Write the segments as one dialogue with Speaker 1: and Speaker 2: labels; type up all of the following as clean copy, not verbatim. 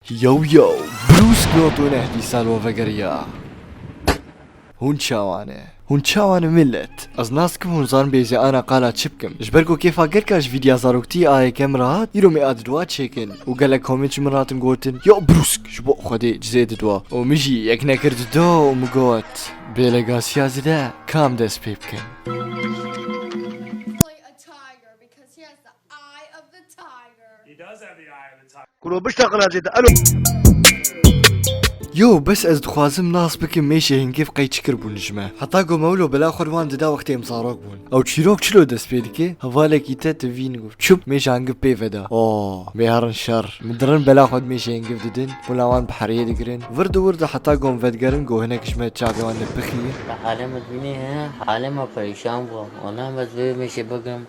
Speaker 1: يو بروس نوتو نهدي سالو فقريا هون شاوانه ملت از ناسكم هون زان بيزي انا قالت شبكم جبركو كيف اقركاش فيديو زاروكتي اي كاميرات يرو مي اددوا تشيكن وقال لك كومنت مرات نقولتن يو بروسك شبو خدي جزيد دوا ومجي يكنا كرد دو ومقوت بيلغاسيا زدا كام دس بيبكن
Speaker 2: كلو بشتغل هذه الو
Speaker 1: يو بس از دخوازم ناس بكم ماشي هنكيف قاي تشكر بون نجمه حتى قو مولو بلا خوان ددا وقتي مصاروك بون او تشيروك چلو دس بيدكي هوالك يتا تفين قف شوب ماشي هنقف بيفدا ميهرن شر مدرن بلا خود ماشي هنقف ددن ولاوان بحريه دقرن ورد حتى قوم فدقرن قو هناك شمت شاقوان نبخي
Speaker 3: حالما تبيني ها حالما پریشان بو انا مزوی میشه بگم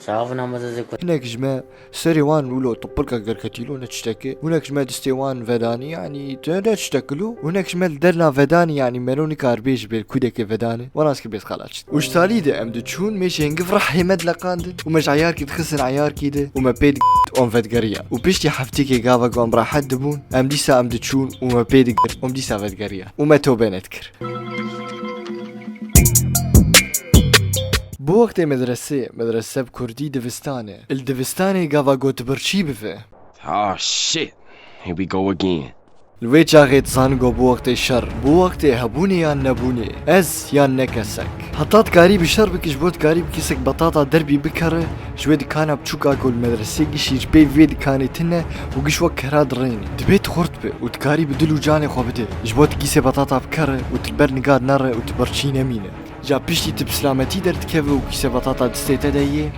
Speaker 3: شافنا مزه
Speaker 1: هناك جماعة سري وان ولو طبلك قركتيلو نتشتكي هناك جماعة دستيوان فداني يعني تشتكلو هناك جماعة درنا فداني يعني ملوني كاربيش بالكودك فداني وناس كبيس خلاص وش تالي ده امد تشون ماشي هنقف رح يمد لقاندن ومش عيار كي تخسن عيار كده وما بيد اون فدقريا وبيشتي حفتيكي قافا قوم راح دبون ام ديسا امد تشون وما بيد ام ديسا فدقريا وما توبه نذكر بو وقت مدرسة بكردي دفستانة الدفستانة قافا قوت برشي بفه
Speaker 4: Oh shit. Here we go again.
Speaker 1: الوي جاغيت زانقو بو وقت الشر بو وقت هبوني يا نبوني از يا نكسك حطات كاري بشر بك جبوت كاري بكيسك بطاطا دربي بكره جويد كان بتشوكا كل مدرسة قشيج بي فيد كانتنا وقش وك هراد ريني دبيت خورت بي وتكاري بدلو جاني خوبته جبوت كيسة بطاطا بكره وتلبر نقاد نره وتبرشي نمينه جا بيشتي تبسلامتي درت كيفو وكيسة بطاطا دستيتا دايه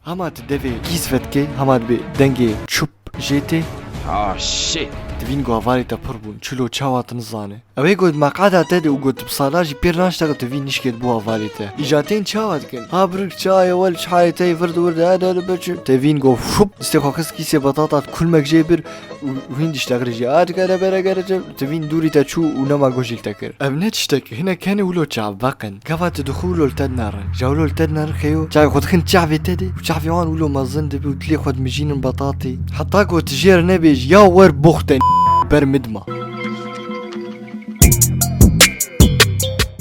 Speaker 1: هما تدفي كيس فتكي هما دبي دنجي تشوب جيتي
Speaker 4: Oh shit.
Speaker 1: تبين قوافاري تبربون چلو چاوات نزانه اوه قد مقعدة تده وقد بصالاجي بير ناشتغل تبين نشكت بوها فاريته اجاتين چاوات كن ها برك چايا ول شحاية تاي فرد ورد هذا بچم تبين قو شوب استيقو خس كيسي بطاطات كل مك جيبر وهين دشتغل جي كده برا تبين دوري تشو ونما قوشيك تكر ابنه تشتك هنا كان ولو چعب باقن كفات دخولو لتدنارن جاولو لتدنار خيو چاي خود خن چعبي تده وچعبي وان ولو مزن دبي وتلي خود مجين بطاطي حتى قو تجير نبيج يا ور بوختن برمدما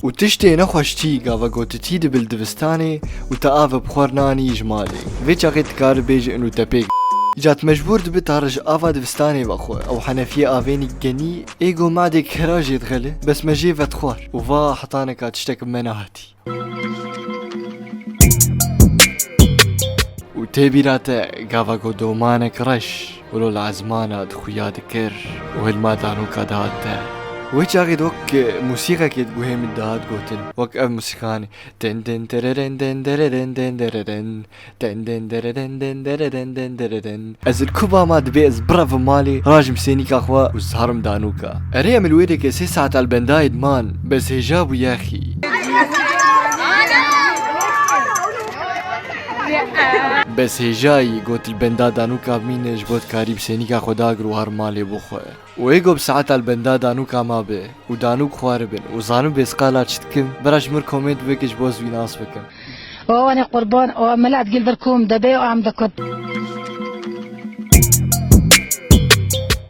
Speaker 1: وتشتي نخوشتي قاوا قوتتي بالدفستاني وتقاف بخورناني جمالي فيتش اغيت كار بيج انو تبيك جات مجبور دبت هرج افا دفستاني بخو او حنفية افيني جني ايجو معدك كراج يدخله بس مجي فتخوار وفا حطانك تشتك بمناهتي وتبيراتا قاوا قدومانك رش ولو العزمانة دخويا دكر وهالما دانو كاداتا ويش اغيد وك موسيقى كي تقوهي من دهات قوتن وك اف موسيقاني تن تن تررن تن تررن تن تررن تن تن تررن تن تررن تن تررن از الكوبا ما دبي از براف مالي راجم سينيك اخوا وزهرم دانوكا اريا من الويدك 6 ساعات البندايد مان بس هجابو يا اخي بس هجاي قوت البندا دانوكا مين جبوت كاريب سينيكا خداقر وهر مالي بخوة ويقو بساعات البندا دانوكا ما بي ودانوك خواربن وزانو بيسقالا تشتكم براش مر كومنت بك جبوز ويناس بكم
Speaker 5: وانا قربان وملعت قل بركوم دبي وعم دكت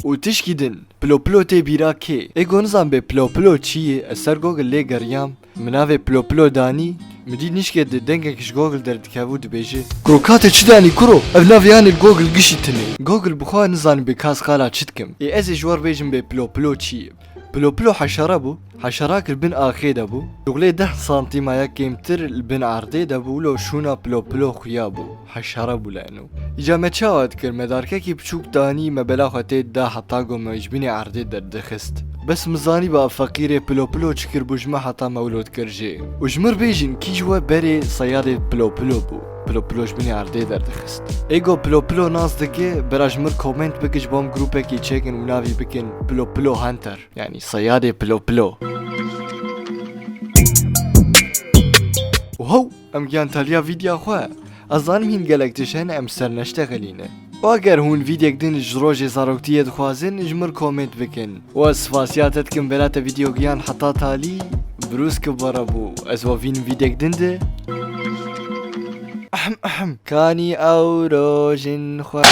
Speaker 1: وتشكيدن بلو تي بيراكي ايقو نظام بلو تشي اسر جوجل لي قريام منافي بلو داني مدي نشكد دنگكش جوجل درد كابود بيجي كروكات تشداني كرو افنافيان الجوجل قشتني جوجل بخوا نزان بكاس قالا تشتكم اي ازي جوار بيجن بلو تشي بلو حشرة بو حشراك البن آخيدا بو شغلي 10 سنتيم يا كيمتر البن عرضيدا بو لو شونا بلو خيابو حشرة بو لانو اجا متشاوت كر مداركا كي بشوك داني مبلا خطيت دا حتى قو ما يجبيني عرضي در دخست بس مزاني بقى فقيري بلو تشكر بوجمع حتى مولود كرجي وجمر بيجن كي جوا بري صيادة بلو بلو جبني عرضي در دخست ايگو بلو ناس دكي براج مر كومنت بكش بوم جروبه كي تشيكن ونافي بكن بلو هانتر يعني صيادة بلو وهو ام كان تاليا فيديو خواه اظن هين قالك تشهن ام سر نشتغلينه واگر هون فيديو دين جروج زاروكتيه دخوازن اجمر كومنت بكن واسفاسياتتكم بلاتا فيديو جيان حتى تالي بروس كبرابو ازوا فين فيديو دين ده كاني او روجن خو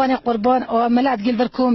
Speaker 5: وانا قربان وملات قلبكم